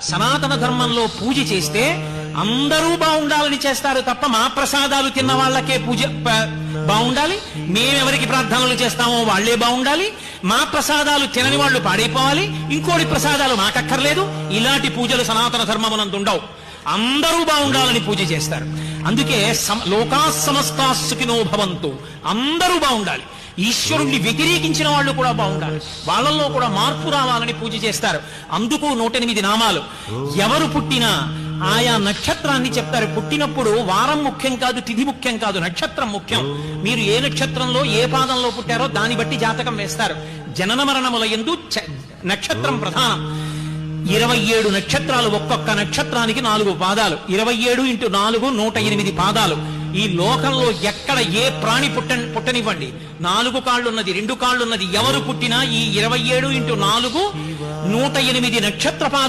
సనాతన ధర్మంలో పూజ చేస్తే అందరూ బాగుండాలని చేస్తారు తప్ప మా ప్రసాదాలు తిన్న వాళ్ళకే పూజ బాగుండాలి, మేమెవరికి ప్రార్థనలు చేస్తామో వాళ్లే బాగుండాలి, మా ప్రసాదాలు తినని వాళ్ళు పాడైపోవాలి, ఇంకోటి ప్రసాదాలు మాకక్కర్లేదు. ఇలాంటి పూజలు సనాతన ధర్మమునందు ఉండవు. అందరూ బాగుండాలని పూజ చేస్తారు. అందుకే లోకా సమస్తా సుఖినో భవంతు, అందరూ బాగుండాలి. ఈశ్వరుణ్ణి వ్యతిరేకించిన వాళ్ళు కూడా బాగుండాలి, వాళ్ళల్లో కూడా మార్పు రావాలని పూజ చేస్తారు. అందుకు 108 నామాలు. ఎవరు పుట్టినా ఆయా నక్షత్రాన్ని చెప్తారు. పుట్టినప్పుడు వారం ముఖ్యం కాదు, తిథి ముఖ్యం కాదు, నక్షత్రం ముఖ్యం. మీరు ఏ నక్షత్రంలో ఏ పాదంలో పుట్టారో దాన్ని బట్టి జాతకం వేస్తారు. జనన మరణముల యందు నక్షత్రం ప్రధానం. 27 నక్షత్రాలు, ఒక్కొక్క నక్షత్రానికి 4 పాదాలు. 27 × 4 108 పాదాలు. ఈ లోకంలో ఎక్కడ ఏ ప్రాణి పుట్టనివ్వండి, 4 కాళ్ళున్నది, 2 కాళ్ళున్నది, ఎవరు పుట్టినా ఈ 27 × 4 108 నక్షత్ర పాదం